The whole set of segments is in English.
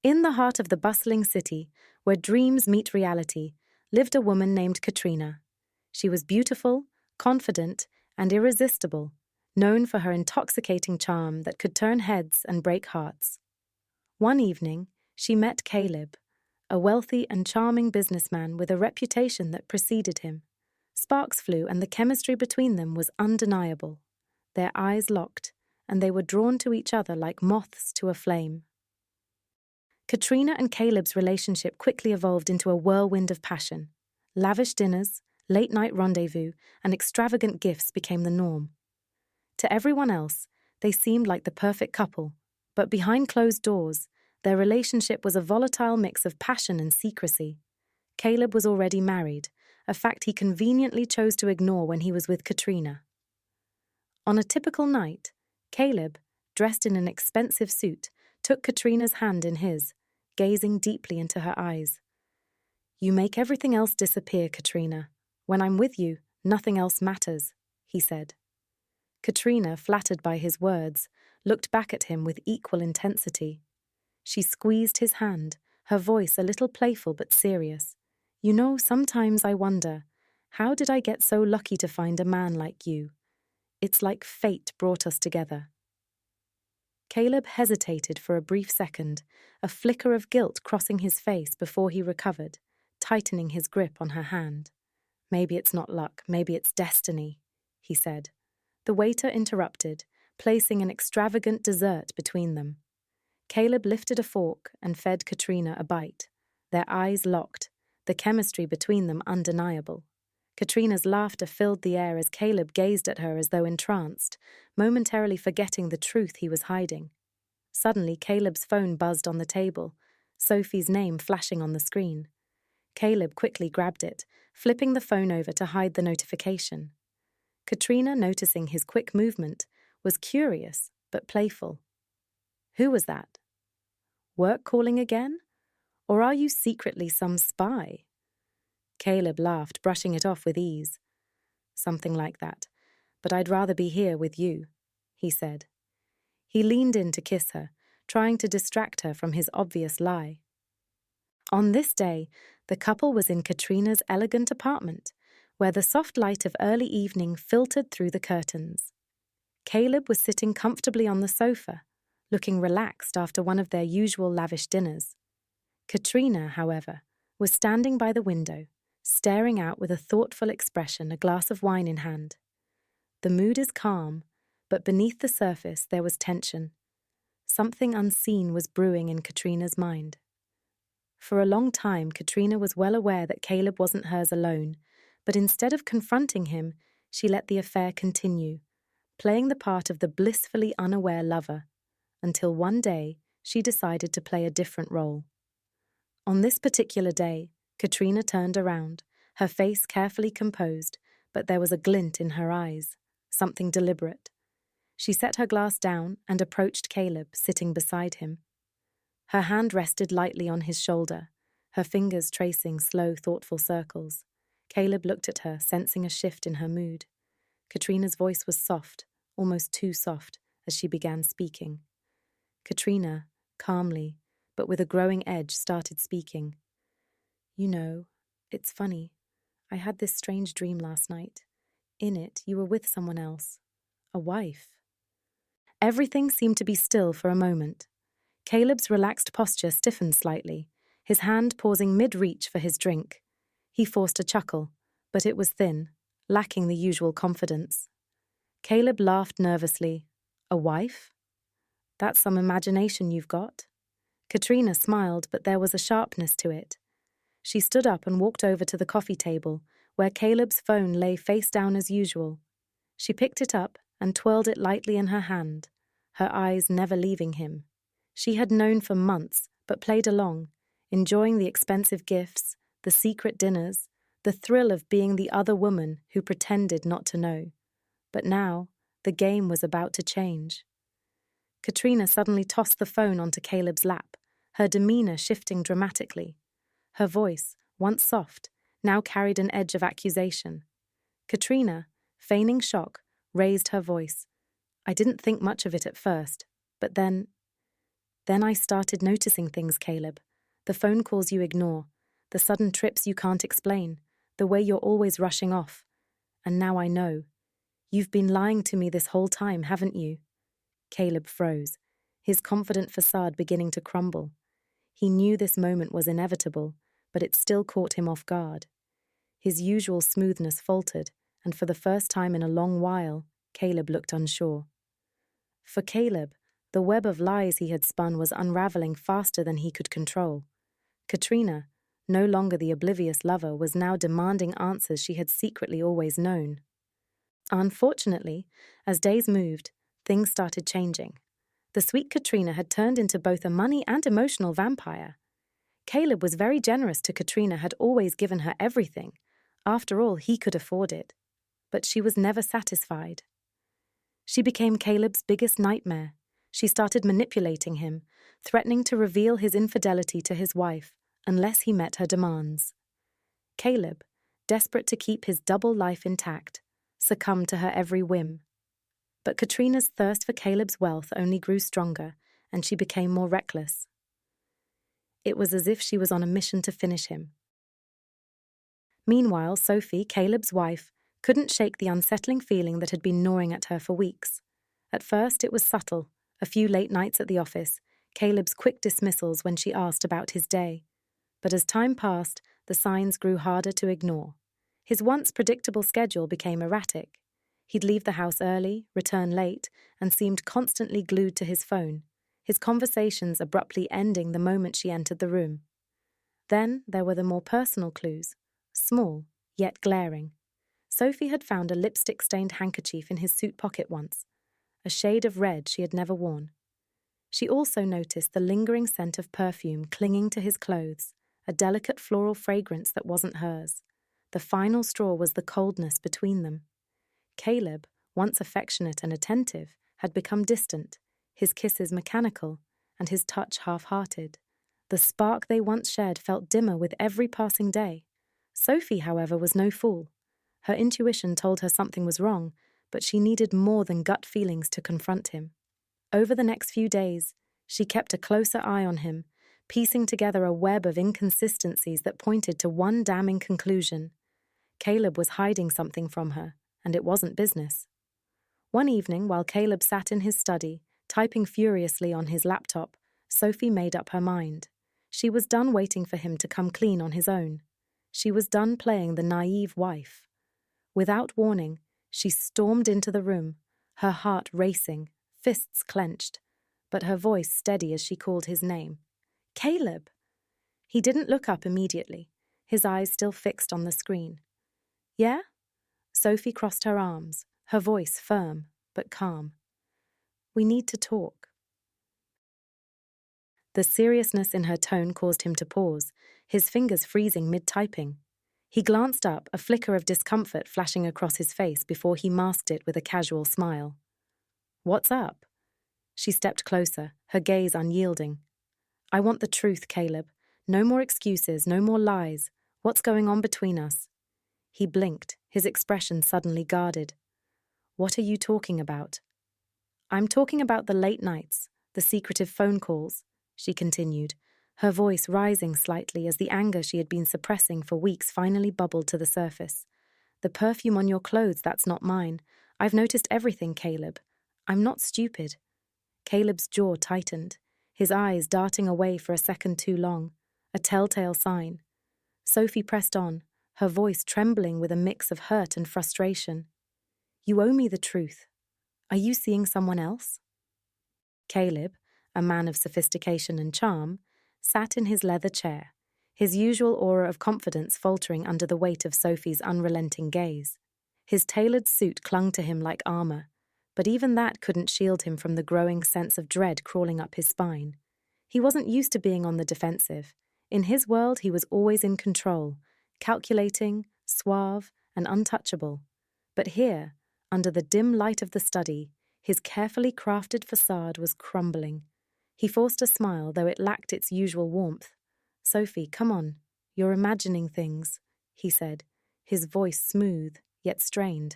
In the heart of the bustling city, where dreams meet reality, lived a woman named Katrina. She was beautiful, confident, and irresistible, known for her intoxicating charm that could turn heads and break hearts. One evening, she met Caleb, a wealthy and charming businessman with a reputation that preceded him. Sparks flew, and the chemistry between them was undeniable. Their eyes locked, and they were drawn to each other like moths to a flame. Katrina and Caleb's relationship quickly evolved into a whirlwind of passion. Lavish dinners, late-night rendezvous, and extravagant gifts became the norm. To everyone else, they seemed like the perfect couple, but behind closed doors, their relationship was a volatile mix of passion and secrecy. Caleb was already married, a fact he conveniently chose to ignore when he was with Katrina. On a typical night, Caleb, dressed in an expensive suit, took Katrina's hand in his, gazing deeply into her eyes. "You make everything else disappear, Katrina. When I'm with you, nothing else matters," he said. Katrina, flattered by his words, looked back at him with equal intensity. She squeezed his hand, her voice a little playful but serious. "You know, sometimes I wonder, how did I get so lucky to find a man like you? It's like fate brought us together." Caleb hesitated for a brief second, a flicker of guilt crossing his face before he recovered, tightening his grip on her hand. "Maybe it's not luck, maybe it's destiny," he said. The waiter interrupted, placing an extravagant dessert between them. Caleb lifted a fork and fed Katrina a bite. Their eyes locked, the chemistry between them undeniable. Katrina's laughter filled the air as Caleb gazed at her as though entranced, momentarily forgetting the truth he was hiding. Suddenly, Caleb's phone buzzed on the table, Sophie's name flashing on the screen. Caleb quickly grabbed it, flipping the phone over to hide the notification. Katrina, noticing his quick movement, was curious but playful. "Who was that? Work calling again? Or are you secretly some spy?" Caleb laughed, brushing it off with ease. "Something like that, but I'd rather be here with you," he said. He leaned in to kiss her, trying to distract her from his obvious lie. On this day, the couple was in Katrina's elegant apartment, where the soft light of early evening filtered through the curtains. Caleb was sitting comfortably on the sofa, looking relaxed after one of their usual lavish dinners. Katrina, however, was standing by the window, staring out with a thoughtful expression, a glass of wine in hand. The mood is calm, but beneath the surface there was tension. Something unseen was brewing in Katrina's mind. For a long time, Katrina was well aware that Caleb wasn't hers alone, but instead of confronting him, she let the affair continue, playing the part of the blissfully unaware lover, until one day she decided to play a different role. On this particular day, Katrina turned around, her face carefully composed, but there was a glint in her eyes, something deliberate. She set her glass down and approached Caleb, sitting beside him. Her hand rested lightly on his shoulder, her fingers tracing slow, thoughtful circles. Caleb looked at her, sensing a shift in her mood. Katrina's voice was soft, almost too soft, as she began speaking. Katrina, calmly, but with a growing edge, started speaking. "You know, it's funny. I had this strange dream last night. In it, you were with someone else. A wife." Everything seemed to be still for a moment. Caleb's relaxed posture stiffened slightly, his hand pausing mid-reach for his drink. He forced a chuckle, but it was thin, lacking the usual confidence. Caleb laughed nervously. "A wife? That's some imagination you've got." Katrina smiled, but there was a sharpness to it. She stood up and walked over to the coffee table, where Caleb's phone lay face down as usual. She picked it up and twirled it lightly in her hand, her eyes never leaving him. She had known for months, but played along, enjoying the expensive gifts, the secret dinners, the thrill of being the other woman who pretended not to know. But now, the game was about to change. Katrina suddenly tossed the phone onto Caleb's lap, her demeanor shifting dramatically. Her voice, once soft, now carried an edge of accusation. Katrina, feigning shock, raised her voice. "I didn't think much of it at first, but then Then I started noticing things, Caleb. The phone calls you ignore, the sudden trips you can't explain, the way you're always rushing off. And now I know. You've been lying to me this whole time, haven't you? Caleb froze, his confident facade beginning to crumble. He knew this moment was inevitable, but it still caught him off guard. His usual smoothness faltered, and for the first time in a long while, Caleb looked unsure. For Caleb, the web of lies he had spun was unraveling faster than he could control. Katrina, no longer the oblivious lover, was now demanding answers she had secretly always known. Unfortunately, as days moved, things started changing. The sweet Katrina had turned into both a money and emotional vampire. Caleb was very generous to Katrina, had always given her everything. After all, he could afford it. But she was never satisfied. She became Caleb's biggest nightmare. She started manipulating him, threatening to reveal his infidelity to his wife unless he met her demands. Caleb, desperate to keep his double life intact, succumbed to her every whim. But Katrina's thirst for Caleb's wealth only grew stronger, and she became more reckless. It was as if she was on a mission to finish him. Meanwhile, Sophie, Caleb's wife, couldn't shake the unsettling feeling that had been gnawing at her for weeks. At first, it was subtle, a few late nights at the office, Caleb's quick dismissals when she asked about his day. But as time passed, the signs grew harder to ignore. His once predictable schedule became erratic. He'd leave the house early, return late, and seemed constantly glued to his phone, his conversations abruptly ending the moment she entered the room. Then there were the more personal clues, small, yet glaring. Sophie had found a lipstick-stained handkerchief in his suit pocket once, a shade of red she had never worn. She also noticed the lingering scent of perfume clinging to his clothes, a delicate floral fragrance that wasn't hers. The final straw was the coldness between them. Caleb, once affectionate and attentive, had become distant, his kisses mechanical, and his touch half-hearted. The spark they once shared felt dimmer with every passing day. Sophie, however, was no fool. Her intuition told her something was wrong, but she needed more than gut feelings to confront him. Over the next few days, she kept a closer eye on him, piecing together a web of inconsistencies that pointed to one damning conclusion. Caleb was hiding something from her, and it wasn't business. One evening, while Caleb sat in his study, typing furiously on his laptop, Sophie made up her mind. She was done waiting for him to come clean on his own. She was done playing the naive wife. Without warning, she stormed into the room, her heart racing, fists clenched, but her voice steady as she called his name. Caleb! He didn't look up immediately, his eyes still fixed on the screen. Yeah? Sophie crossed her arms, her voice firm but calm. We need to talk. The seriousness in her tone caused him to pause, his fingers freezing mid-typing. He glanced up, a flicker of discomfort flashing across his face before he masked it with a casual smile. What's up? She stepped closer, her gaze unyielding. I want the truth, Caleb. No more excuses, no more lies. What's going on between us? He blinked, his expression suddenly guarded. What are you talking about? I'm talking about the late nights, the secretive phone calls, she continued, her voice rising slightly as the anger she had been suppressing for weeks finally bubbled to the surface. The perfume on your clothes, that's not mine. I've noticed everything, Caleb. I'm not stupid. Caleb's jaw tightened, his eyes darting away for a second too long, a telltale sign. Sophie pressed on, her voice trembling with a mix of hurt and frustration. You owe me the truth. Are you seeing someone else? Caleb, a man of sophistication and charm, sat in his leather chair, his usual aura of confidence faltering under the weight of Sophie's unrelenting gaze. His tailored suit clung to him like armor, but even that couldn't shield him from the growing sense of dread crawling up his spine. He wasn't used to being on the defensive. In his world, he was always in control, calculating, suave, and untouchable. But here, under the dim light of the study, his carefully crafted facade was crumbling. He forced a smile, though it lacked its usual warmth. Sophie, come on. You're imagining things, he said, his voice smooth, yet strained.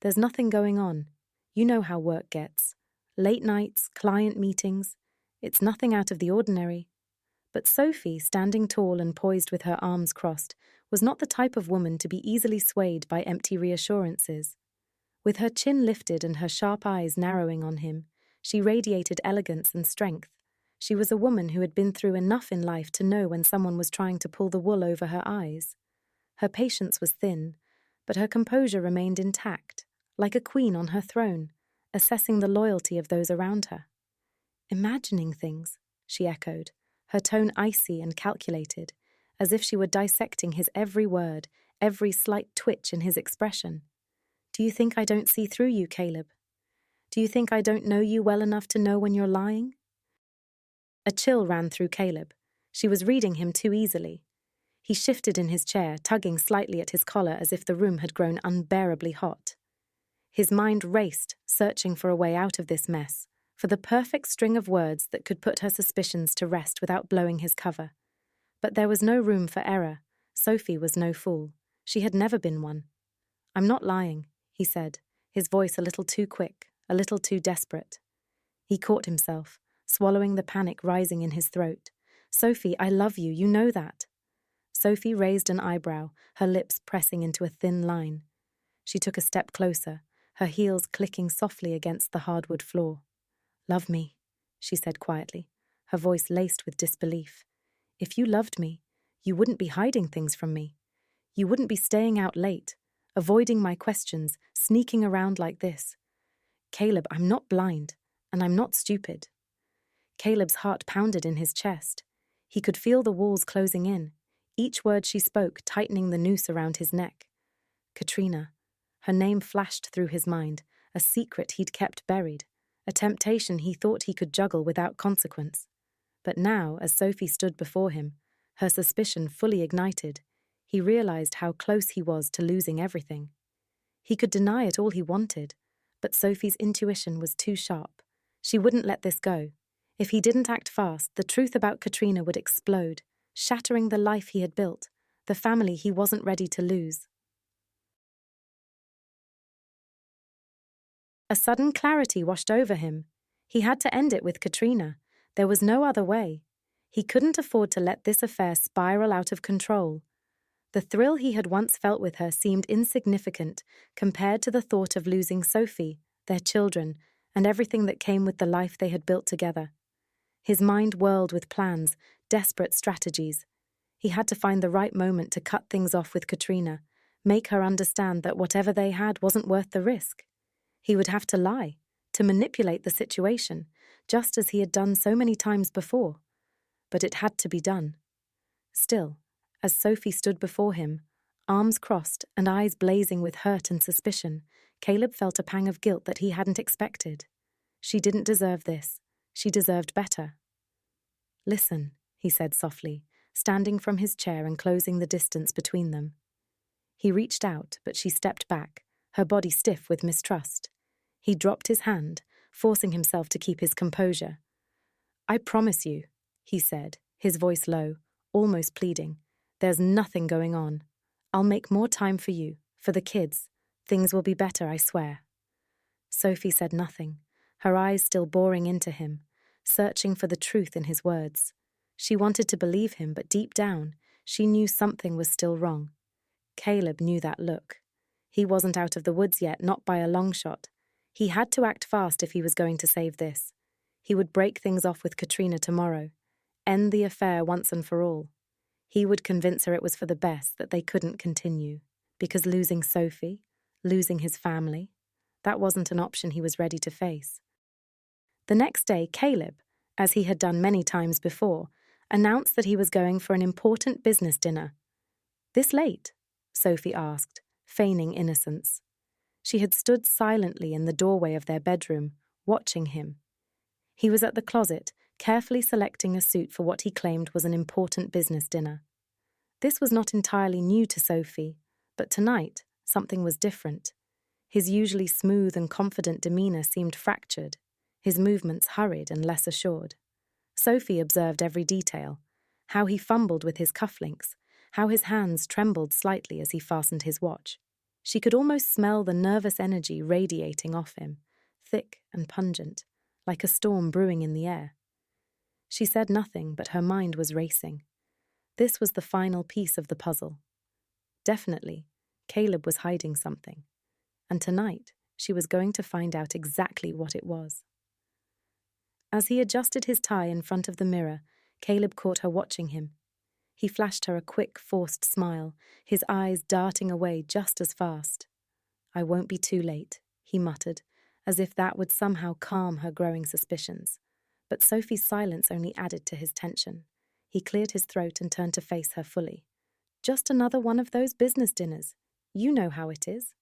There's nothing going on. You know how work gets. Late nights, client meetings. It's nothing out of the ordinary. But Sophie, standing tall and poised with her arms crossed, was not the type of woman to be easily swayed by empty reassurances. With her chin lifted and her sharp eyes narrowing on him, she radiated elegance and strength. She was a woman who had been through enough in life to know when someone was trying to pull the wool over her eyes. Her patience was thin, but her composure remained intact, like a queen on her throne, assessing the loyalty of those around her. "Imagining things," she echoed, her tone icy and calculated, as if she were dissecting his every word, every slight twitch in his expression. "Do you think I don't see through you, Caleb? Do you think I don't know you well enough to know when you're lying?" A chill ran through Caleb. She was reading him too easily. He shifted in his chair, tugging slightly at his collar as if the room had grown unbearably hot. His mind raced, searching for a way out of this mess, for the perfect string of words that could put her suspicions to rest without blowing his cover. But there was no room for error. Sophie was no fool. She had never been one. "I'm not lying," he said, his voice a little too quick, a little too desperate. He caught himself, swallowing the panic rising in his throat. "Sophie, I love you, you know that." Sophie raised an eyebrow, her lips pressing into a thin line. She took a step closer, her heels clicking softly against the hardwood floor. "Love me," she said quietly, her voice laced with disbelief. "If you loved me, you wouldn't be hiding things from me. You wouldn't be staying out late, avoiding my questions, sneaking around like this. Caleb, I'm not blind, and I'm not stupid." Caleb's heart pounded in his chest. He could feel the walls closing in, each word she spoke tightening the noose around his neck. Katrina. Her name flashed through his mind, a secret he'd kept buried, a temptation he thought he could juggle without consequence. But now, as Sophie stood before him, her suspicion fully ignited, he realized how close he was to losing everything. He could deny it all he wanted, but Sophie's intuition was too sharp. She wouldn't let this go. If he didn't act fast, the truth about Katrina would explode, shattering the life he had built, the family he wasn't ready to lose. A sudden clarity washed over him. He had to end it with Katrina. There was no other way. He couldn't afford to let this affair spiral out of control. The thrill he had once felt with her seemed insignificant compared to the thought of losing Sophie, their children, and everything that came with the life they had built together. His mind whirled with plans, desperate strategies. He had to find the right moment to cut things off with Katrina, make her understand that whatever they had wasn't worth the risk. He would have to lie, to manipulate the situation, just as he had done so many times before. But it had to be done. Still, as Sophie stood before him, arms crossed and eyes blazing with hurt and suspicion, Caleb felt a pang of guilt that he hadn't expected. She didn't deserve this. She deserved better. "Listen," he said softly, standing from his chair and closing the distance between them. He reached out, but she stepped back, her body stiff with mistrust. He dropped his hand, forcing himself to keep his composure. "I promise you," he said, his voice low, almost pleading, "there's nothing going on. I'll make more time for you, for the kids. Things will be better, I swear." Sophie said nothing, her eyes still boring into him, searching for the truth in his words. She wanted to believe him, but deep down, she knew something was still wrong. Caleb knew that look. He wasn't out of the woods yet, not by a long shot. He had to act fast if he was going to save this. He would break things off with Katrina tomorrow, end the affair once and for all. He would convince her it was for the best, that they couldn't continue, because losing Sophie, losing his family, that wasn't an option he was ready to face. The next day, Caleb, as he had done many times before, announced that he was going for an important business dinner. "This late?" Sophie asked, feigning innocence. She had stood silently in the doorway of their bedroom, watching him. He was at the closet, carefully selecting a suit for what he claimed was an important business dinner. This was not entirely new to Sophie, but tonight, something was different. His usually smooth and confident demeanor seemed fractured, his movements hurried and less assured. Sophie observed every detail, how he fumbled with his cufflinks, how his hands trembled slightly as he fastened his watch. She could almost smell the nervous energy radiating off him, thick and pungent, like a storm brewing in the air. She said nothing, but her mind was racing. This was the final piece of the puzzle. Definitely, Caleb was hiding something. And tonight, she was going to find out exactly what it was. As he adjusted his tie in front of the mirror, Caleb caught her watching him. He flashed her a quick, forced smile, his eyes darting away just as fast. "I won't be too late," he muttered, as if that would somehow calm her growing suspicions. But Sophie's silence only added to his tension. He cleared his throat and turned to face her fully. "Just another one of those business dinners. You know how it is."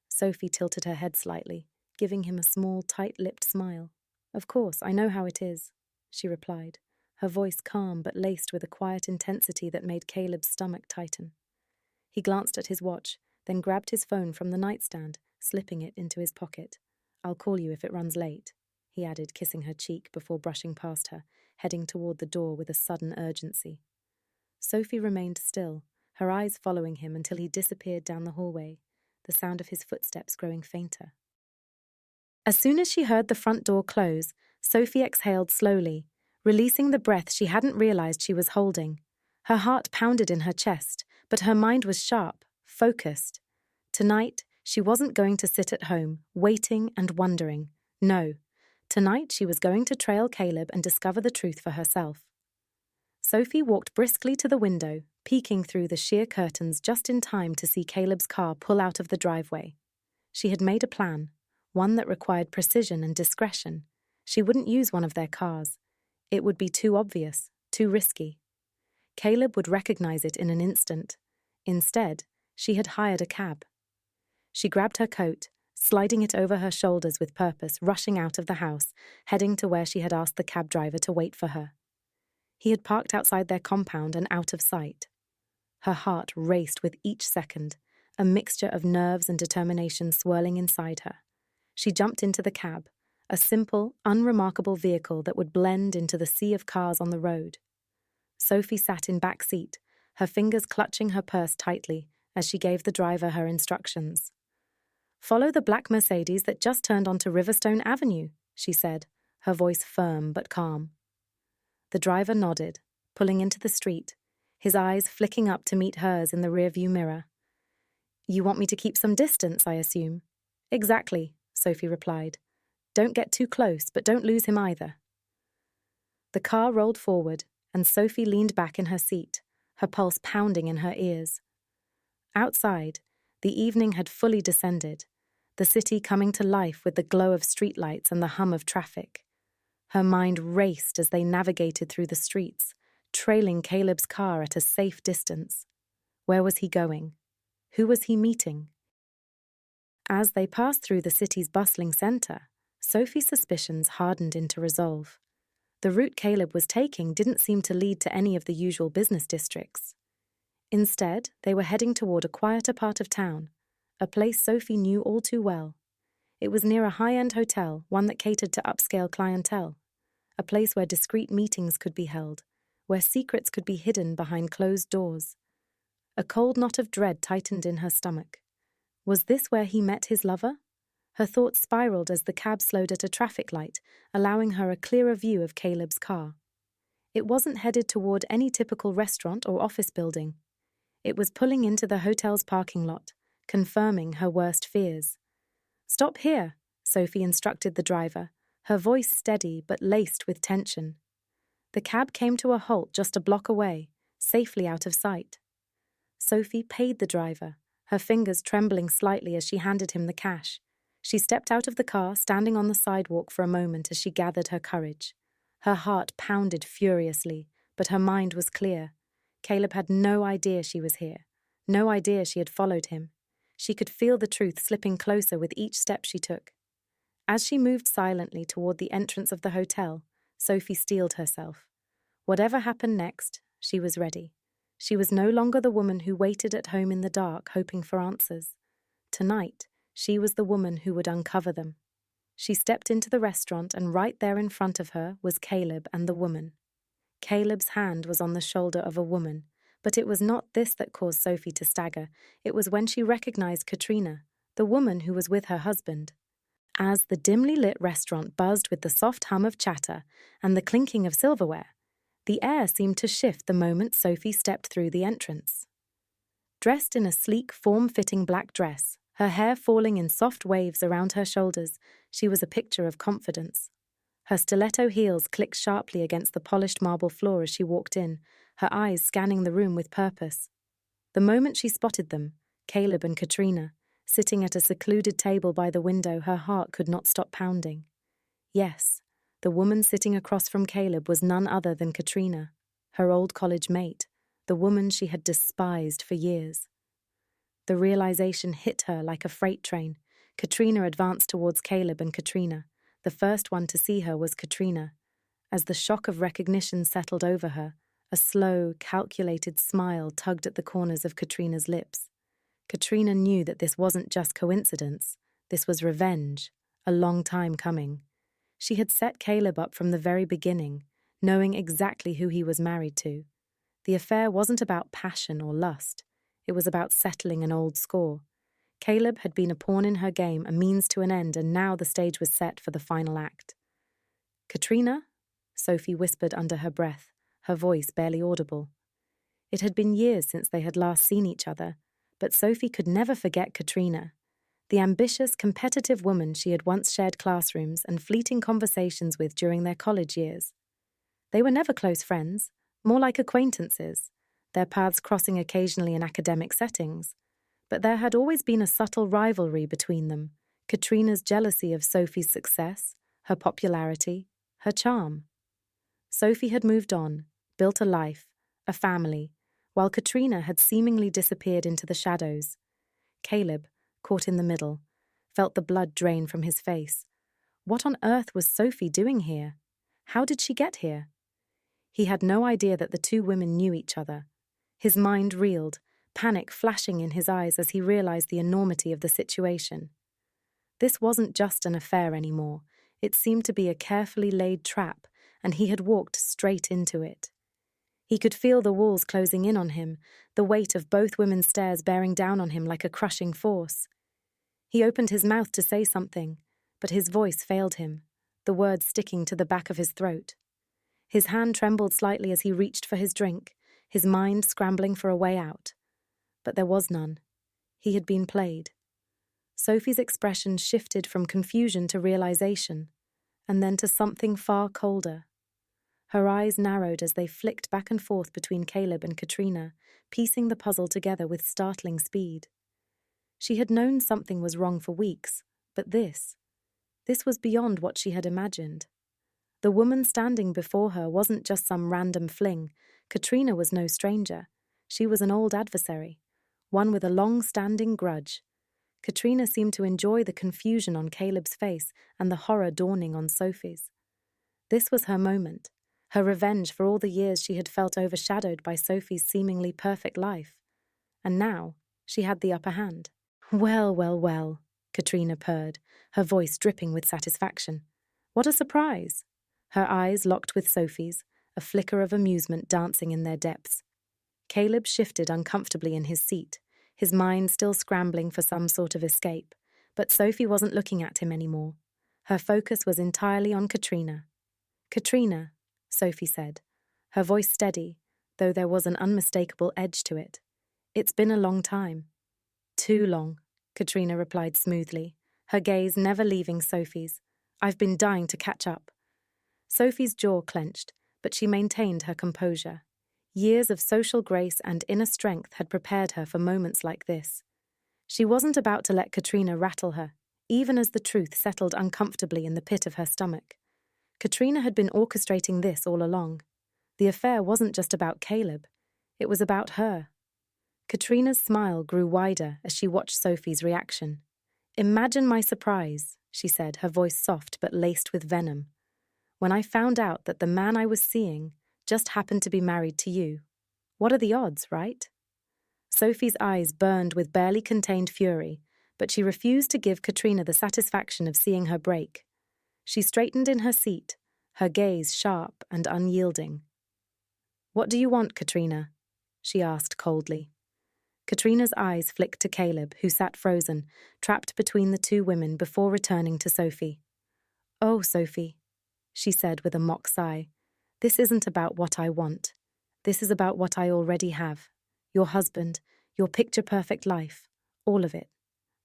Sophie tilted her head slightly, giving him a small, tight-lipped smile. "Of course, I know how it is," she replied, her voice calm but laced with a quiet intensity that made Caleb's stomach tighten. He glanced at his watch, then grabbed his phone from the nightstand, slipping it into his pocket. "I'll call you if it runs late," he added, kissing her cheek before brushing past her, heading toward the door with a sudden urgency. Sophie remained still, her eyes following him until he disappeared down the hallway, the sound of his footsteps growing fainter. As soon as she heard the front door close, Sophie exhaled slowly, releasing the breath she hadn't realized she was holding. Her heart pounded in her chest, but her mind was sharp, focused. Tonight, she wasn't going to sit at home, waiting and wondering. No. Tonight, she was going to trail Caleb and discover the truth for herself. Sophie walked briskly to the window, peeking through the sheer curtains just in time to see Caleb's car pull out of the driveway. She had made a plan, one that required precision and discretion. She wouldn't use one of their cars. It would be too obvious, too risky. Caleb would recognize it in an instant. Instead, she had hired a cab. She grabbed her coat, sliding it over her shoulders with purpose, rushing out of the house, heading to where she had asked the cab driver to wait for her. He had parked outside their compound and out of sight. Her heart raced with each second, a mixture of nerves and determination swirling inside her. She jumped into the cab, a simple, unremarkable vehicle that would blend into the sea of cars on the road. Sophie sat in back seat, her fingers clutching her purse tightly as she gave the driver her instructions. "Follow the black Mercedes that just turned onto Riverstone Avenue," she said, her voice firm but calm. The driver nodded, pulling into the street, his eyes flicking up to meet hers in the rearview mirror. "You want me to keep some distance, I assume?" "Exactly," Sophie replied. "Don't get too close, but don't lose him either." The car rolled forward, and Sophie leaned back in her seat, her pulse pounding in her ears. Outside, the evening had fully descended, the city coming to life with the glow of streetlights and the hum of traffic. Her mind raced as they navigated through the streets, trailing Caleb's car at a safe distance. Where was he going? Who was he meeting? As they passed through the city's bustling center, Sophie's suspicions hardened into resolve. The route Caleb was taking didn't seem to lead to any of the usual business districts. Instead, they were heading toward a quieter part of town, a place Sophie knew all too well. It was near a high-end hotel, one that catered to upscale clientele, a place where discreet meetings could be held, where secrets could be hidden behind closed doors. A cold knot of dread tightened in her stomach. Was this where he met his lover? Her thoughts spiraled as the cab slowed at a traffic light, allowing her a clearer view of Caleb's car. It wasn't headed toward any typical restaurant or office building. It was pulling into the hotel's parking lot, confirming her worst fears. "Stop here," Sophie instructed the driver, her voice steady but laced with tension. The cab came to a halt just a block away, safely out of sight. Sophie paid the driver, her fingers trembling slightly as she handed him the cash. She stepped out of the car, standing on the sidewalk for a moment as she gathered her courage. Her heart pounded furiously, but her mind was clear. Caleb had no idea she was here, no idea she had followed him. She could feel the truth slipping closer with each step she took. As she moved silently toward the entrance of the hotel, Sophie steeled herself. Whatever happened next, she was ready. She was no longer the woman who waited at home in the dark, hoping for answers. Tonight, she was the woman who would uncover them. She stepped into the restaurant, and right there in front of her was Caleb and the woman. Caleb's hand was on the shoulder of a woman, but it was not this that caused Sophie to stagger. It was when she recognized Katrina, the woman who was with her husband. As the dimly lit restaurant buzzed with the soft hum of chatter and the clinking of silverware, the air seemed to shift the moment Sophie stepped through the entrance. Dressed in a sleek, form-fitting black dress, her hair falling in soft waves around her shoulders, she was a picture of confidence. Her stiletto heels clicked sharply against the polished marble floor as she walked in, her eyes scanning the room with purpose. The moment she spotted them, Caleb and Katrina, sitting at a secluded table by the window, her heart could not stop pounding. Yes, the woman sitting across from Caleb was none other than Katrina, her old college mate, the woman she had despised for years. The realization hit her like a freight train. Katrina advanced towards Caleb and Katrina. The first one to see her was Katrina. As the shock of recognition settled over her, a slow, calculated smile tugged at the corners of Katrina's lips. Katrina knew that this wasn't just coincidence. This was revenge, a long time coming. She had set Caleb up from the very beginning, knowing exactly who he was married to. The affair wasn't about passion or lust. It was about settling an old score. Caleb had been a pawn in her game, a means to an end, and now the stage was set for the final act. "Katrina?" Sophie whispered under her breath, her voice barely audible. It had been years since they had last seen each other, but Sophie could never forget Katrina, the ambitious, competitive woman she had once shared classrooms and fleeting conversations with during their college years. They were never close friends, more like acquaintances, their paths crossing occasionally in academic settings. But there had always been a subtle rivalry between them, Katrina's jealousy of Sophie's success, her popularity, her charm. Sophie had moved on, built a life, a family, while Katrina had seemingly disappeared into the shadows. Caleb, caught in the middle, felt the blood drain from his face. What on earth was Sophie doing here? How did she get here? He had no idea that the two women knew each other. His mind reeled, panic flashing in his eyes as he realized the enormity of the situation. This wasn't just an affair anymore. It seemed to be a carefully laid trap, and he had walked straight into it. He could feel the walls closing in on him, the weight of both women's stares bearing down on him like a crushing force. He opened his mouth to say something, but his voice failed him, the words sticking to the back of his throat. His hand trembled slightly as he reached for his drink, his mind scrambling for a way out. But there was none. He had been played. Sophie's expression shifted from confusion to realization, and then to something far colder. Her eyes narrowed as they flicked back and forth between Caleb and Katrina, piecing the puzzle together with startling speed. She had known something was wrong for weeks, but this was beyond what she had imagined. The woman standing before her wasn't just some random fling. Katrina was no stranger. She was an old adversary, one with a long-standing grudge. Katrina seemed to enjoy the confusion on Caleb's face and the horror dawning on Sophie's. This was her moment, her revenge for all the years she had felt overshadowed by Sophie's seemingly perfect life. And now, she had the upper hand. "Well, well, well," Katrina purred, her voice dripping with satisfaction. "What a surprise!" Her eyes locked with Sophie's, a flicker of amusement dancing in their depths. Caleb shifted uncomfortably in his seat, his mind still scrambling for some sort of escape, but Sophie wasn't looking at him anymore. Her focus was entirely on Katrina. "Katrina," Sophie said, her voice steady, though there was an unmistakable edge to it. "It's been a long time." "Too long," Katrina replied smoothly, her gaze never leaving Sophie's. "I've been dying to catch up." Sophie's jaw clenched, but she maintained her composure. Years of social grace and inner strength had prepared her for moments like this. She wasn't about to let Katrina rattle her, even as the truth settled uncomfortably in the pit of her stomach. Katrina had been orchestrating this all along. The affair wasn't just about Caleb. It was about her. Katrina's smile grew wider as she watched Sophie's reaction. "Imagine my surprise," she said, her voice soft but laced with venom, "when I found out that the man I was seeing just happened to be married to you. What are the odds, right?" Sophie's eyes burned with barely contained fury, but she refused to give Katrina the satisfaction of seeing her break. She straightened in her seat, her gaze sharp and unyielding. "What do you want, Katrina?" she asked coldly. Katrina's eyes flicked to Caleb, who sat frozen, trapped between the two women before returning to Sophie. "Oh, Sophie," she said with a mock sigh, "this isn't about what I want. This is about what I already have. Your husband, your picture-perfect life, all of it."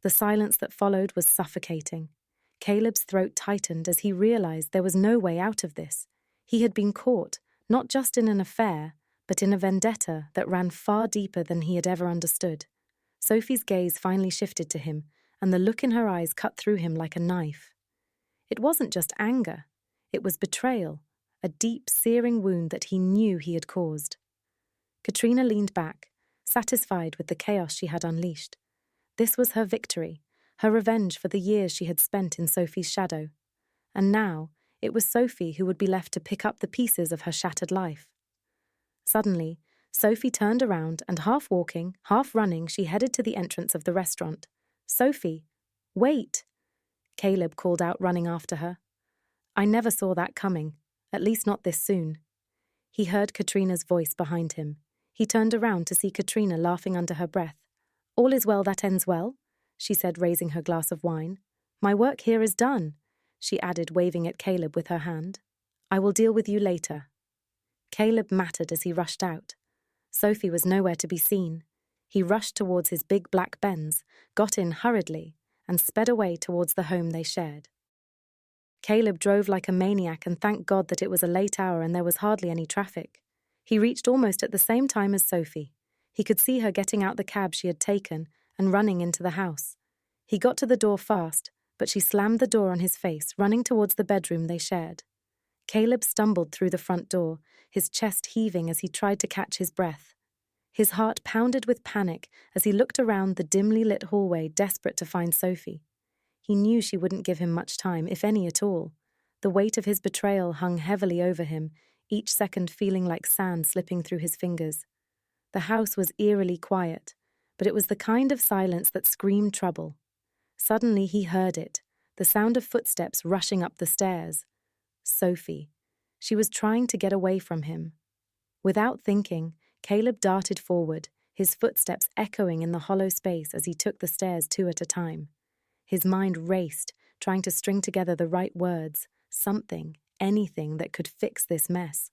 The silence that followed was suffocating. Caleb's throat tightened as he realized there was no way out of this. He had been caught, not just in an affair, but in a vendetta that ran far deeper than he had ever understood. Sophie's gaze finally shifted to him, and the look in her eyes cut through him like a knife. It wasn't just anger. It was betrayal, a deep, searing wound that he knew he had caused. Katrina leaned back, satisfied with the chaos she had unleashed. This was her victory, her revenge for the years she had spent in Sophie's shadow. And now, it was Sophie who would be left to pick up the pieces of her shattered life. Suddenly, Sophie turned around and, half walking, half running, she headed to the entrance of the restaurant. "Sophie, wait!" Caleb called out, running after her. "I never saw that coming, at least not this soon." He heard Katrina's voice behind him. He turned around to see Katrina laughing under her breath. "All is well that ends well," she said, raising her glass of wine. "My work here is done," she added, waving at Caleb with her hand. "I will deal with you later." Caleb mattered as he rushed out. Sophie was nowhere to be seen. He rushed towards his big black Benz, got in hurriedly, and sped away towards the home they shared. Caleb drove like a maniac and thanked God that it was a late hour and there was hardly any traffic. He reached almost at the same time as Sophie. He could see her getting out the cab she had taken and running into the house. He got to the door fast, but she slammed the door on his face, running towards the bedroom they shared. Caleb stumbled through the front door, his chest heaving as he tried to catch his breath. His heart pounded with panic as he looked around the dimly lit hallway, desperate to find Sophie. He knew she wouldn't give him much time, if any at all. The weight of his betrayal hung heavily over him, each second feeling like sand slipping through his fingers. The house was eerily quiet, but it was the kind of silence that screamed trouble. Suddenly he heard it, the sound of footsteps rushing up the stairs. Sophie. She was trying to get away from him. Without thinking, Caleb darted forward, his footsteps echoing in the hollow space as he took the stairs two at a time. His mind raced, trying to string together the right words, something, anything that could fix this mess.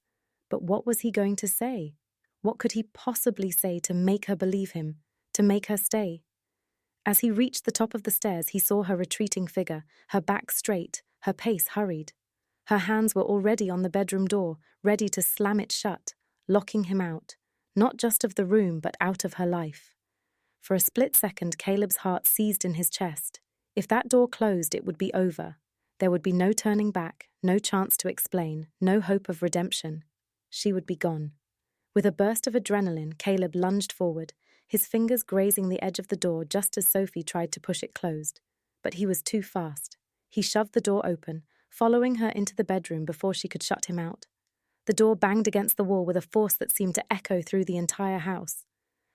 But what was he going to say? What could he possibly say to make her believe him, to make her stay? As he reached the top of the stairs, he saw her retreating figure, her back straight, her pace hurried. Her hands were already on the bedroom door, ready to slam it shut, locking him out, not just of the room, but out of her life. For a split second, Caleb's heart seized in his chest. If that door closed, it would be over. There would be no turning back, no chance to explain, no hope of redemption. She would be gone. With a burst of adrenaline, Caleb lunged forward, his fingers grazing the edge of the door just as Sophie tried to push it closed. But he was too fast. He shoved the door open, following her into the bedroom before she could shut him out. The door banged against the wall with a force that seemed to echo through the entire house.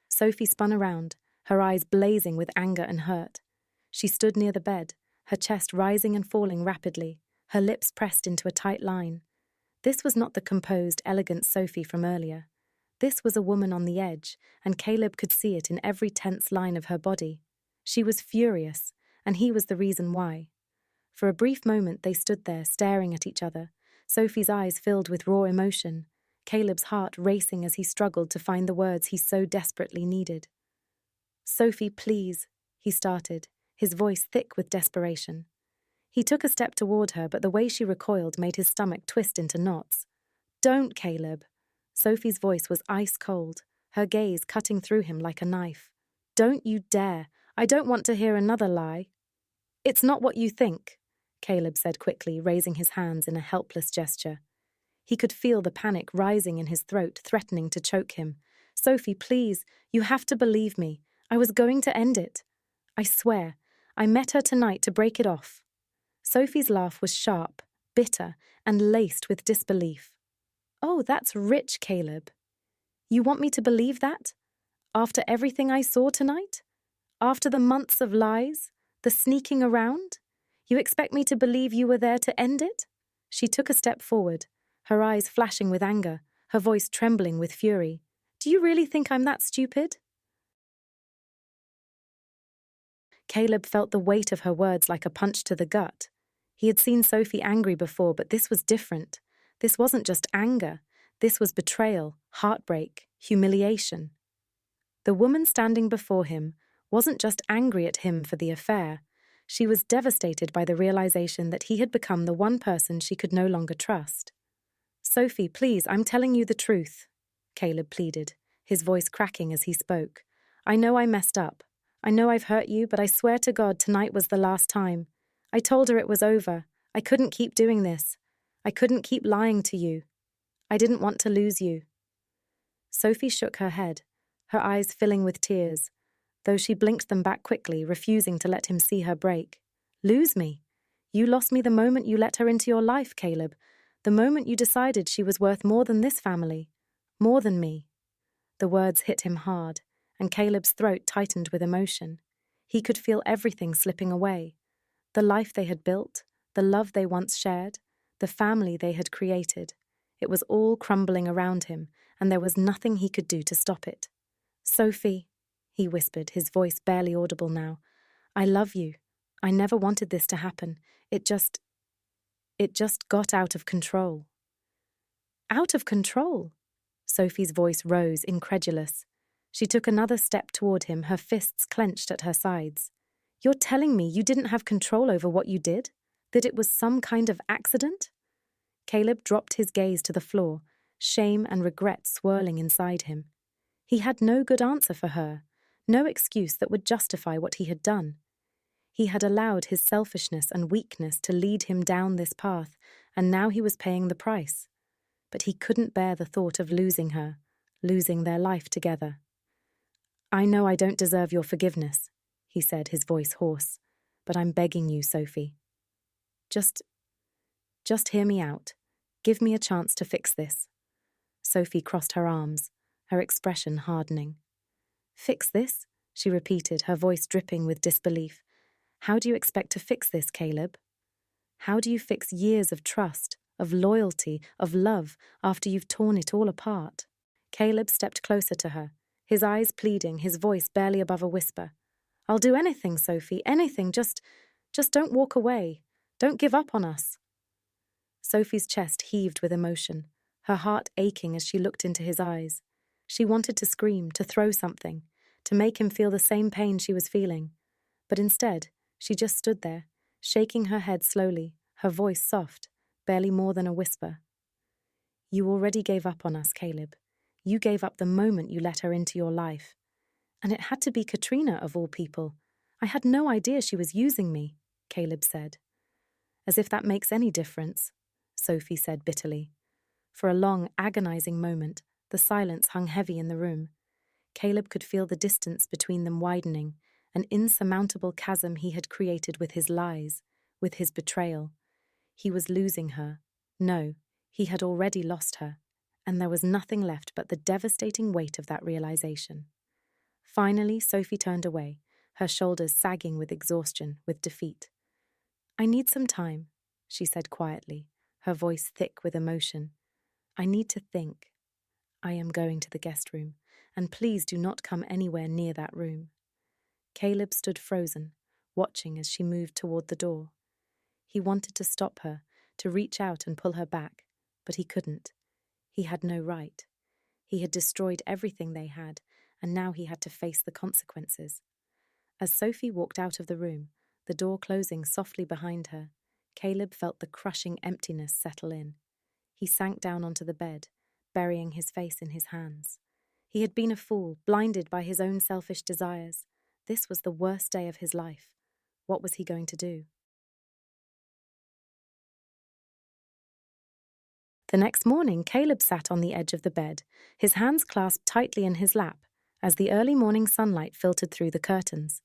Sophie spun around, her eyes blazing with anger and hurt. She stood near the bed, her chest rising and falling rapidly, her lips pressed into a tight line. This was not the composed, elegant Sophie from earlier. This was a woman on the edge, and Caleb could see it in every tense line of her body. She was furious, and he was the reason why. For a brief moment they stood there, staring at each other, Sophie's eyes filled with raw emotion, Caleb's heart racing as he struggled to find the words he so desperately needed. "Sophie, please," he started, his voice thick with desperation. He took a step toward her, but the way she recoiled made his stomach twist into knots. "Don't, Caleb." Sophie's voice was ice cold, her gaze cutting through him like a knife. "Don't you dare. I don't want to hear another lie." "It's not what you think," Caleb said quickly, raising his hands in a helpless gesture. He could feel the panic rising in his throat, threatening to choke him. "Sophie, please, you have to believe me. I was going to end it. I swear, I met her tonight to break it off." Sophie's laugh was sharp, bitter, and laced with disbelief. "Oh, that's rich, Caleb. You want me to believe that? After everything I saw tonight? After the months of lies? The sneaking around? You expect me to believe you were there to end it?" She took a step forward, her eyes flashing with anger, her voice trembling with fury. "Do you really think I'm that stupid?" Caleb felt the weight of her words like a punch to the gut. He had seen Sophie angry before, but this was different. This wasn't just anger. This was betrayal, heartbreak, humiliation. The woman standing before him wasn't just angry at him for the affair. She was devastated by the realization that he had become the one person she could no longer trust. "Sophie, please, I'm telling you the truth," Caleb pleaded, his voice cracking as he spoke. "I know I messed up. I know I've hurt you, but I swear to God tonight was the last time. I told her it was over. I couldn't keep doing this. I couldn't keep lying to you. I didn't want to lose you." Sophie shook her head, her eyes filling with tears, though she blinked them back quickly, refusing to let him see her break. "Lose me? You lost me the moment you let her into your life, Caleb. The moment you decided she was worth more than this family. More than me." The words hit him hard, and Caleb's throat tightened with emotion. He could feel everything slipping away. The life they had built, the love they once shared, the family they had created. It was all crumbling around him, and there was nothing he could do to stop it. "Sophie," he whispered, his voice barely audible now, "I love you. I never wanted this to happen. It just got out of control." "Out of control?" Sophie's voice rose, incredulous. She took another step toward him, her fists clenched at her sides. "You're telling me you didn't have control over what you did? That it was some kind of accident?" Caleb dropped his gaze to the floor, shame and regret swirling inside him. He had no good answer for her, no excuse that would justify what he had done. He had allowed his selfishness and weakness to lead him down this path, and now he was paying the price. But he couldn't bear the thought of losing her, losing their life together. "I know I don't deserve your forgiveness," he said, his voice hoarse, "but I'm begging you, Sophie. Just hear me out. Give me a chance to fix this." Sophie crossed her arms, her expression hardening. "Fix this?" she repeated, her voice dripping with disbelief. "How do you expect to fix this, Caleb? How do you fix years of trust, of loyalty, of love, after you've torn it all apart?" Caleb stepped closer to her, his eyes pleading, his voice barely above a whisper. "I'll do anything, Sophie, anything, just don't walk away. Don't give up on us." Sophie's chest heaved with emotion, her heart aching as she looked into his eyes. She wanted to scream, to throw something, to make him feel the same pain she was feeling. But instead, she just stood there, shaking her head slowly, her voice soft, barely more than a whisper. "You already gave up on us, Caleb. You gave up the moment you let her into your life. And it had to be Katrina, of all people. I had no idea she was using me," Caleb said. "As if that makes any difference," Sophie said bitterly. For a long, agonizing moment, the silence hung heavy in the room. Caleb could feel the distance between them widening, an insurmountable chasm he had created with his lies, with his betrayal. He was losing her. No, he had already lost her, and there was nothing left but the devastating weight of that realization. Finally, Sophie turned away, her shoulders sagging with exhaustion, with defeat. "I need some time," she said quietly, her voice thick with emotion. "I need to think. I am going to the guest room, and please do not come anywhere near that room." Caleb stood frozen, watching as she moved toward the door. He wanted to stop her, to reach out and pull her back, but he couldn't. He had no right. He had destroyed everything they had, and now he had to face the consequences. As Sophie walked out of the room, the door closing softly behind her, Caleb felt the crushing emptiness settle in. He sank down onto the bed, burying his face in his hands. He had been a fool, blinded by his own selfish desires. This was the worst day of his life. What was he going to do? The next morning, Caleb sat on the edge of the bed, his hands clasped tightly in his lap, as the early morning sunlight filtered through the curtains.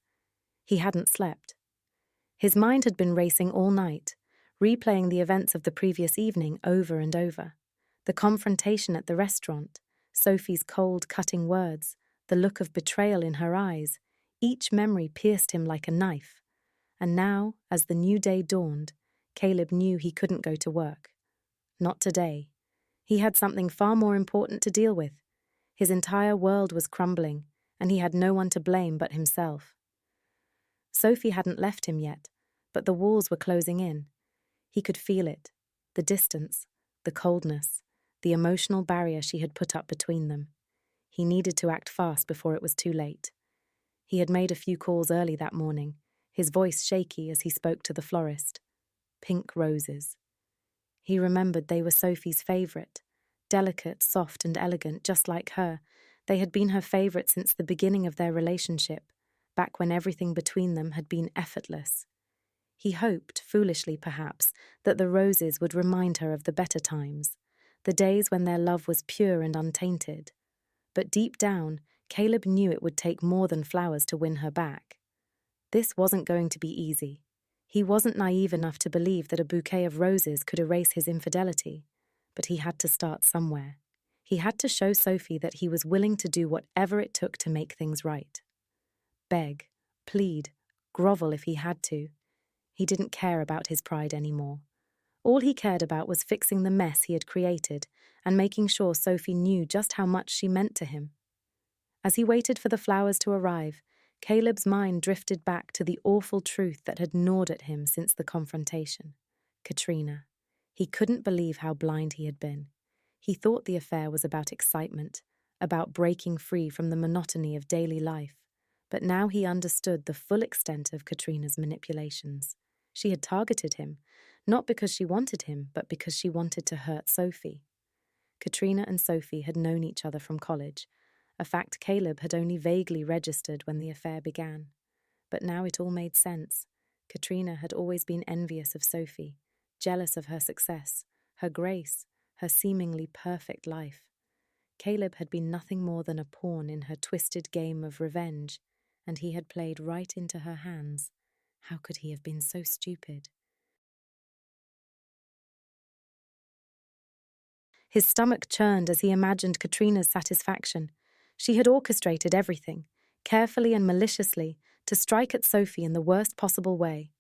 He hadn't slept. His mind had been racing all night, replaying the events of the previous evening over and over. The confrontation at the restaurant, Sophie's cold, cutting words, the look of betrayal in her eyes, each memory pierced him like a knife. And now, as the new day dawned, Caleb knew he couldn't go to work. Not today. He had something far more important to deal with. His entire world was crumbling, and he had no one to blame but himself. Sophie hadn't left him yet, but the walls were closing in. He could feel it, the distance, the coldness, the emotional barrier she had put up between them. He needed to act fast before it was too late. He had made a few calls early that morning, his voice shaky as he spoke to the florist. Pink roses. He remembered they were Sophie's favourite. Delicate, soft and elegant, just like her. They had been her favourite since the beginning of their relationship, back when everything between them had been effortless. He hoped, foolishly perhaps, that the roses would remind her of the better times, the days when their love was pure and untainted. But deep down, Caleb knew it would take more than flowers to win her back. This wasn't going to be easy. He wasn't naive enough to believe that a bouquet of roses could erase his infidelity, but he had to start somewhere. He had to show Sophie that he was willing to do whatever it took to make things right. Beg, plead, grovel if he had to. He didn't care about his pride anymore. All he cared about was fixing the mess he had created and making sure Sophie knew just how much she meant to him. As he waited for the flowers to arrive, Caleb's mind drifted back to the awful truth that had gnawed at him since the confrontation. Katrina. He couldn't believe how blind he had been. He thought the affair was about excitement, about breaking free from the monotony of daily life. But now he understood the full extent of Katrina's manipulations. She had targeted him, not because she wanted him, but because she wanted to hurt Sophie. Katrina and Sophie had known each other from college, a fact Caleb had only vaguely registered when the affair began. But now it all made sense. Katrina had always been envious of Sophie, jealous of her success, her grace, her seemingly perfect life. Caleb had been nothing more than a pawn in her twisted game of revenge, and he had played right into her hands. How could he have been so stupid? His stomach churned as he imagined Katrina's satisfaction. She had orchestrated everything, carefully and maliciously, to strike at Sophie in the worst possible way.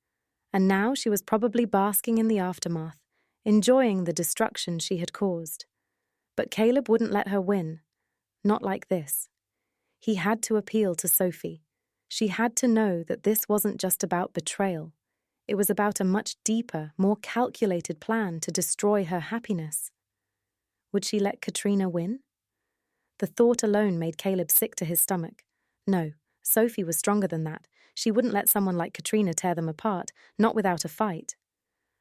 And now she was probably basking in the aftermath, enjoying the destruction she had caused. But Caleb wouldn't let her win. Not like this. He had to appeal to Sophie. She had to know that this wasn't just about betrayal. It was about a much deeper, more calculated plan to destroy her happiness. Would she let Katrina win? The thought alone made Caleb sick to his stomach. No, Sophie was stronger than that. She wouldn't let someone like Katrina tear them apart, not without a fight.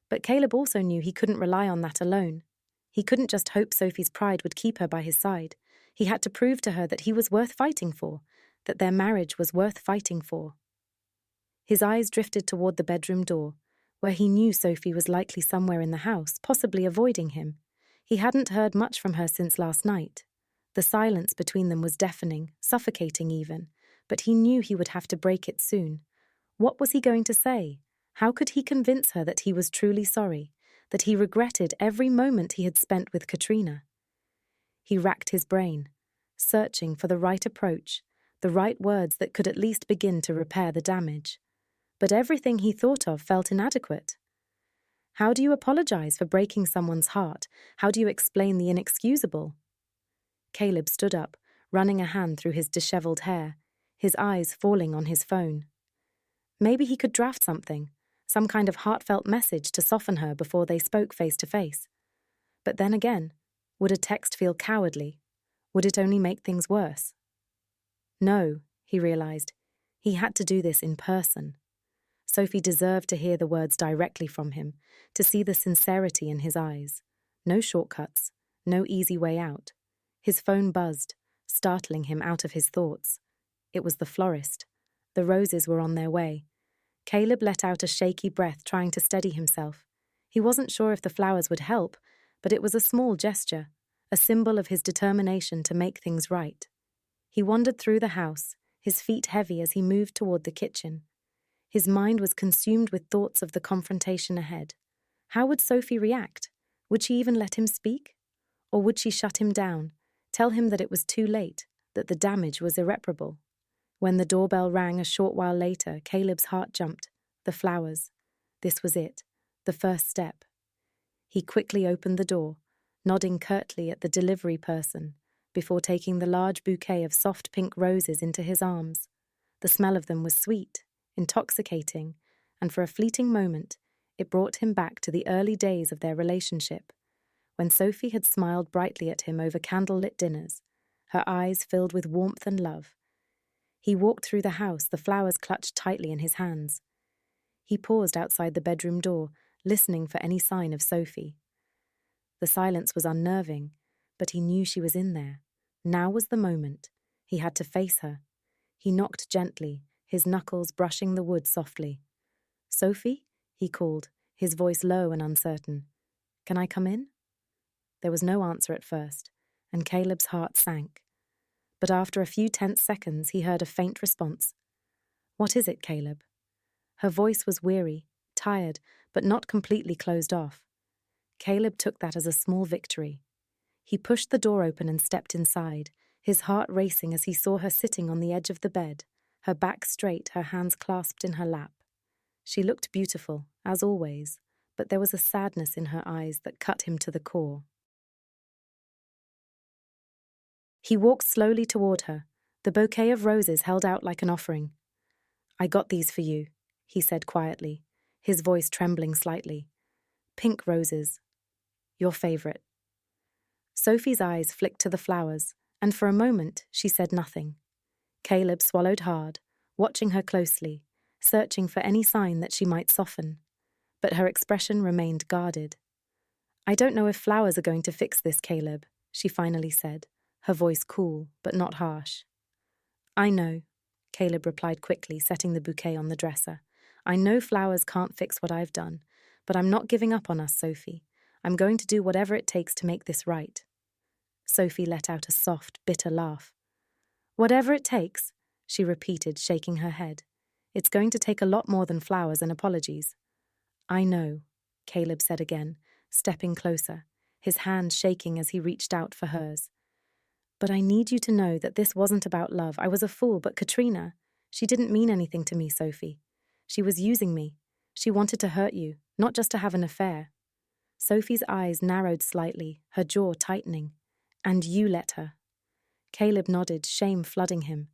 But Caleb also knew he couldn't rely on that alone. He couldn't just hope Sophie's pride would keep her by his side. He had to prove to her that he was worth fighting for, that their marriage was worth fighting for. His eyes drifted toward the bedroom door, where he knew Sophie was likely somewhere in the house, possibly avoiding him. He hadn't heard much from her since last night. The silence between them was deafening, suffocating even, but he knew he would have to break it soon. What was he going to say? How could he convince her that he was truly sorry, that he regretted every moment he had spent with Katrina? He racked his brain, searching for the right approach, the right words that could at least begin to repair the damage. But everything he thought of felt inadequate. How do you apologize for breaking someone's heart? How do you explain the inexcusable? Caleb stood up, running a hand through his disheveled hair, his eyes falling on his phone. Maybe he could draft something, some kind of heartfelt message to soften her before they spoke face to face. But then again, would a text feel cowardly? Would it only make things worse? No, he realized. He had to do this in person. Sophie deserved to hear the words directly from him, to see the sincerity in his eyes. No shortcuts, no easy way out. His phone buzzed, startling him out of his thoughts. It was the florist. The roses were on their way. Caleb let out a shaky breath, trying to steady himself. He wasn't sure if the flowers would help, but it was a small gesture, a symbol of his determination to make things right. He wandered through the house, his feet heavy as he moved toward the kitchen. His mind was consumed with thoughts of the confrontation ahead. How would Sophie react? Would she even let him speak? Or would she shut him down, tell him that it was too late, that the damage was irreparable? When the doorbell rang a short while later, Caleb's heart jumped. The flowers. This was it, the first step. He quickly opened the door, nodding curtly at the delivery person, before taking the large bouquet of soft pink roses into his arms. The smell of them was sweet, intoxicating, and for a fleeting moment, it brought him back to the early days of their relationship, when Sophie had smiled brightly at him over candlelit dinners, her eyes filled with warmth and love. He walked through the house, the flowers clutched tightly in his hands. He paused outside the bedroom door, listening for any sign of Sophie. The silence was unnerving, but he knew she was in there. Now was the moment. He had to face her. He knocked gently, his knuckles brushing the wood softly. "Sophie?" he called, his voice low and uncertain. "Can I come in?" There was no answer at first, and Caleb's heart sank. But after a few tense seconds, he heard a faint response. "What is it, Caleb?" Her voice was weary, tired, but not completely closed off. Caleb took that as a small victory. He pushed the door open and stepped inside, his heart racing as he saw her sitting on the edge of the bed, her back straight, her hands clasped in her lap. She looked beautiful, as always, but there was a sadness in her eyes that cut him to the core. He walked slowly toward her, the bouquet of roses held out like an offering. "I got these for you," he said quietly, his voice trembling slightly. "Pink roses. Your favorite." Sophie's eyes flicked to the flowers, and for a moment she said nothing. Caleb swallowed hard, watching her closely, searching for any sign that she might soften. But her expression remained guarded. "I don't know if flowers are going to fix this, Caleb," she finally said, her voice cool but not harsh. "I know," Caleb replied quickly, setting the bouquet on the dresser. "I know flowers can't fix what I've done, but I'm not giving up on us, Sophie. I'm going to do whatever it takes to make this right." Sophie let out a soft, bitter laugh. "Whatever it takes," she repeated, shaking her head. "It's going to take a lot more than flowers and apologies." "I know," Caleb said again, stepping closer, his hand shaking as he reached out for hers. "But I need you to know that this wasn't about love. I was a fool, but Katrina, she didn't mean anything to me, Sophie. She was using me. She wanted to hurt you, not just to have an affair." Sophie's eyes narrowed slightly, her jaw tightening. "And you let her." Caleb nodded, shame flooding him.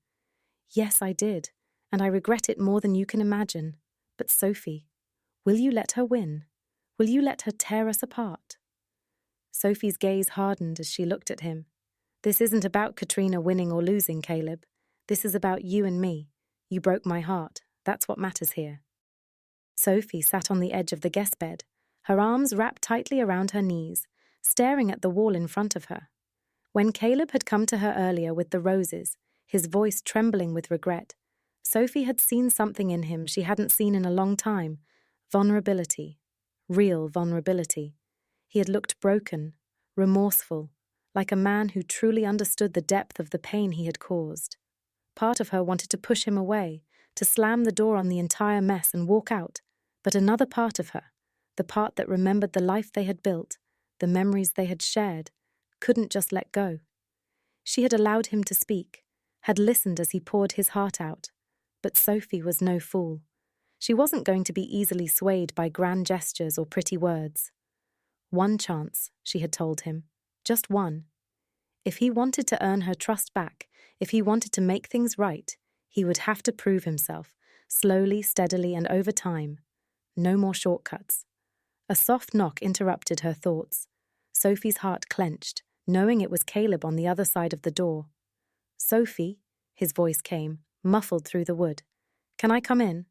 "Yes, I did, and I regret it more than you can imagine. But Sophie, will you let her win? Will you let her tear us apart?" Sophie's gaze hardened as she looked at him. "This isn't about Katrina winning or losing, Caleb. This is about you and me. You broke my heart. That's what matters here." Sophie sat on the edge of the guest bed, her arms wrapped tightly around her knees, staring at the wall in front of her. When Caleb had come to her earlier with the roses, his voice trembling with regret, Sophie had seen something in him she hadn't seen in a long time. Vulnerability. Real vulnerability. He had looked broken, remorseful, like a man who truly understood the depth of the pain he had caused. Part of her wanted to push him away, to slam the door on the entire mess and walk out, but another part of her, the part that remembered the life they had built, the memories they had shared, couldn't just let go. She had allowed him to speak, had listened as he poured his heart out, but Sophie was no fool. She wasn't going to be easily swayed by grand gestures or pretty words. One chance, she had told him, just one. If he wanted to earn her trust back, if he wanted to make things right, he would have to prove himself, slowly, steadily, and over time. No more shortcuts. A soft knock interrupted her thoughts. Sophie's heart clenched, knowing it was Caleb on the other side of the door. "Sophie," his voice came, muffled through the wood. "Can I come in?"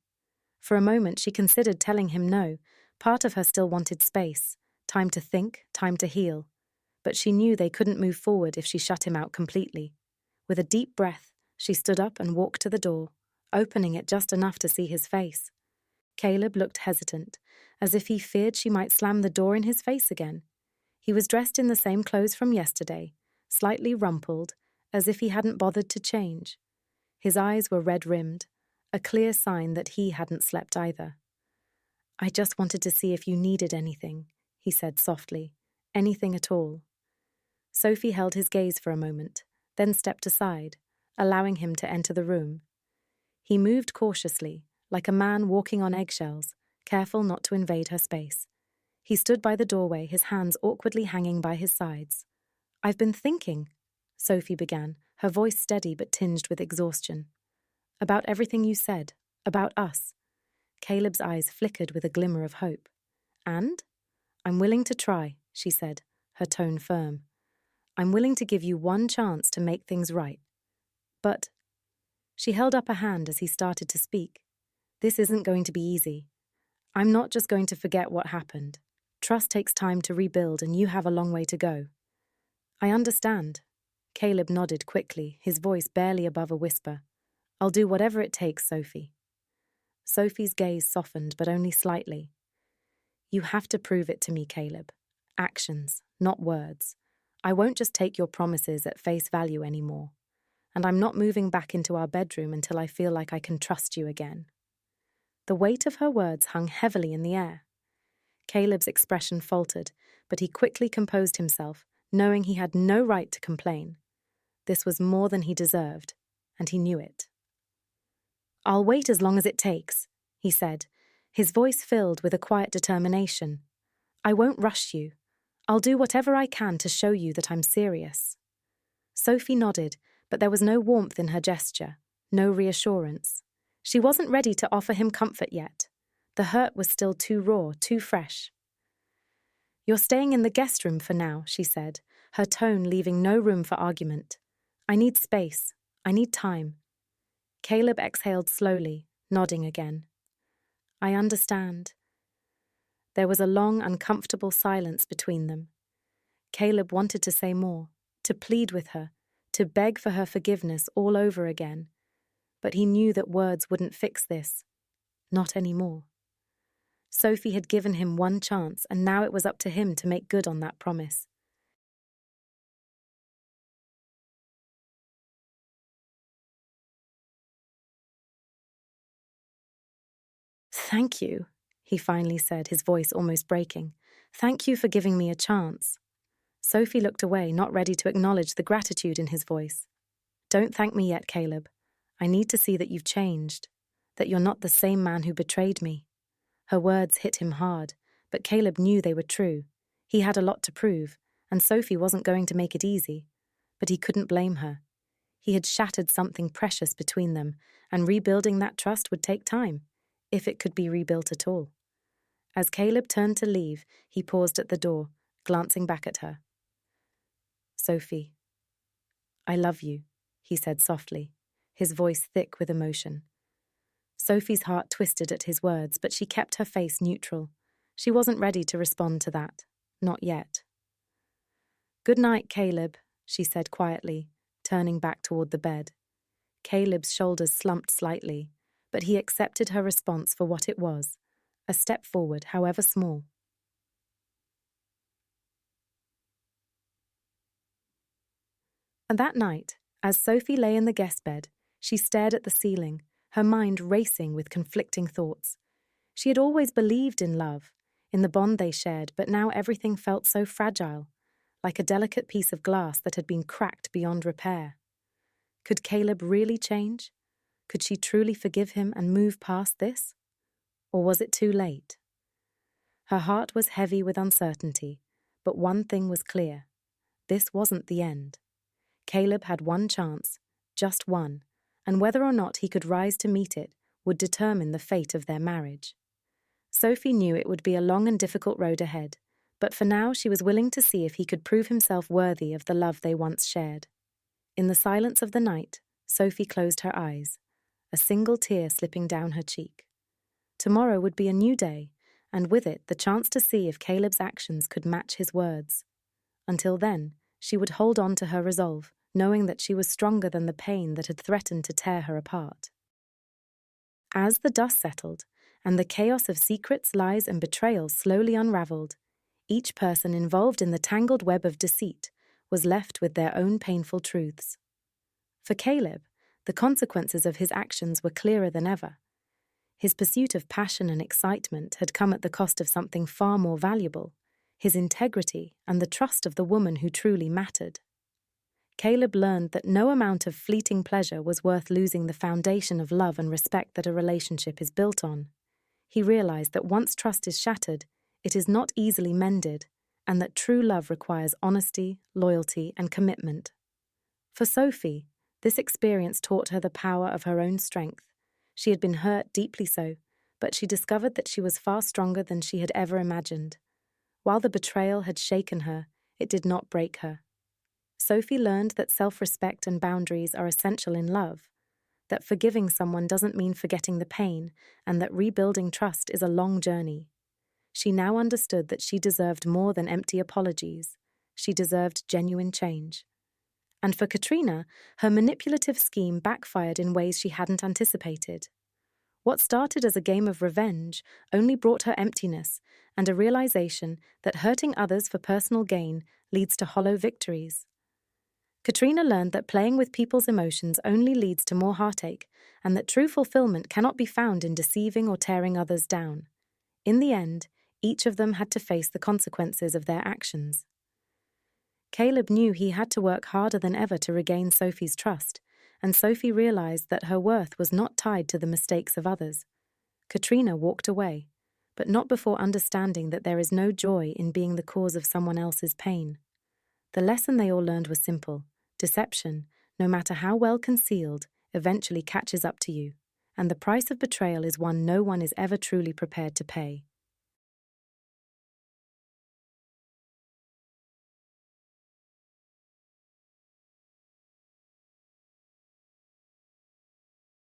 For a moment she considered telling him no. Part of her still wanted space, time to think, time to heal. But she knew they couldn't move forward if she shut him out completely. With a deep breath, she stood up and walked to the door, opening it just enough to see his face. Caleb looked hesitant, as if he feared she might slam the door in his face again. He was dressed in the same clothes from yesterday, slightly rumpled, as if he hadn't bothered to change. His eyes were red-rimmed, a clear sign that he hadn't slept either. "I just wanted to see if you needed anything," he said softly. "Anything at all." Sophie held his gaze for a moment, then stepped aside, allowing him to enter the room. He moved cautiously, like a man walking on eggshells, careful not to invade her space. He stood by the doorway, his hands awkwardly hanging by his sides. "I've been thinking," Sophie began, her voice steady but tinged with exhaustion. "About everything you said." About us. Caleb's eyes flickered with a glimmer of hope. And? I'm willing to try, she said, her tone firm. I'm willing to give you one chance to make things right. But she held up a hand as he started to speak. This isn't going to be easy. I'm not just going to forget what happened. Trust takes time to rebuild, and you have a long way to go. I understand. Caleb nodded quickly, his voice barely above a whisper. I'll do whatever it takes, Sophie. Sophie's gaze softened, but only slightly. You have to prove it to me, Caleb. Actions, not words. I won't just take your promises at face value anymore. And I'm not moving back into our bedroom until I feel like I can trust you again. The weight of her words hung heavily in the air. Caleb's expression faltered, but he quickly composed himself, knowing he had no right to complain. This was more than he deserved, and he knew it. I'll wait as long as it takes, he said, his voice filled with a quiet determination. I won't rush you. I'll do whatever I can to show you that I'm serious. Sophie nodded, but there was no warmth in her gesture, no reassurance. She wasn't ready to offer him comfort yet. The hurt was still too raw, too fresh. You're staying in the guest room for now, she said, her tone leaving no room for argument. I need space. I need time. Caleb exhaled slowly, nodding again. I understand. There was a long, uncomfortable silence between them. Caleb wanted to say more, to plead with her, to beg for her forgiveness all over again. But he knew that words wouldn't fix this. Not anymore. Sophie had given him one chance, and now it was up to him to make good on that promise. Thank you, he finally said, his voice almost breaking. Thank you for giving me a chance. Sophie looked away, not ready to acknowledge the gratitude in his voice. Don't thank me yet, Caleb. I need to see that you've changed, that you're not the same man who betrayed me. Her words hit him hard, but Caleb knew they were true. He had a lot to prove, and Sophie wasn't going to make it easy. But he couldn't blame her. He had shattered something precious between them, and rebuilding that trust would take time, if it could be rebuilt at all. As Caleb turned to leave, he paused at the door, glancing back at her. Sophie, I love you, he said softly, his voice thick with emotion. Sophie's heart twisted at his words, but she kept her face neutral. She wasn't ready to respond to that. Not yet. Good night, Caleb, she said quietly, turning back toward the bed. Caleb's shoulders slumped slightly, but he accepted her response for what it was, a step forward, however small. And that night, as Sophie lay in the guest bed, she stared at the ceiling, her mind racing with conflicting thoughts. She had always believed in love, in the bond they shared, but now everything felt so fragile, like a delicate piece of glass that had been cracked beyond repair. Could Caleb really change? Could she truly forgive him and move past this? Or was it too late? Her heart was heavy with uncertainty, but one thing was clear. This wasn't the end. Caleb had one chance, just one, and whether or not he could rise to meet it would determine the fate of their marriage. Sophie knew it would be a long and difficult road ahead, but for now she was willing to see if he could prove himself worthy of the love they once shared. In the silence of the night, Sophie closed her eyes, a single tear slipping down her cheek. Tomorrow would be a new day, and with it the chance to see if Caleb's actions could match his words. Until then, she would hold on to her resolve, knowing that she was stronger than the pain that had threatened to tear her apart. As the dust settled, and the chaos of secrets, lies, and betrayals slowly unraveled, each person involved in the tangled web of deceit was left with their own painful truths. For Caleb, the consequences of his actions were clearer than ever. His pursuit of passion and excitement had come at the cost of something far more valuable, his integrity and the trust of the woman who truly mattered. Caleb learned that no amount of fleeting pleasure was worth losing the foundation of love and respect that a relationship is built on. He realized that once trust is shattered, it is not easily mended, and that true love requires honesty, loyalty, and commitment. For Sophie, this experience taught her the power of her own strength. She had been hurt deeply so, but she discovered that she was far stronger than she had ever imagined. While the betrayal had shaken her, it did not break her. Sophie learned that self-respect and boundaries are essential in love, that forgiving someone doesn't mean forgetting the pain, and that rebuilding trust is a long journey. She now understood that she deserved more than empty apologies. She deserved genuine change. And for Katrina, her manipulative scheme backfired in ways she hadn't anticipated. What started as a game of revenge only brought her emptiness and a realization that hurting others for personal gain leads to hollow victories. Katrina learned that playing with people's emotions only leads to more heartache, and that true fulfillment cannot be found in deceiving or tearing others down. In the end, each of them had to face the consequences of their actions. Caleb knew he had to work harder than ever to regain Sophie's trust, and Sophie realized that her worth was not tied to the mistakes of others. Katrina walked away, but not before understanding that there is no joy in being the cause of someone else's pain. The lesson they all learned was simple. Deception, no matter how well concealed, eventually catches up to you, and the price of betrayal is one no one is ever truly prepared to pay.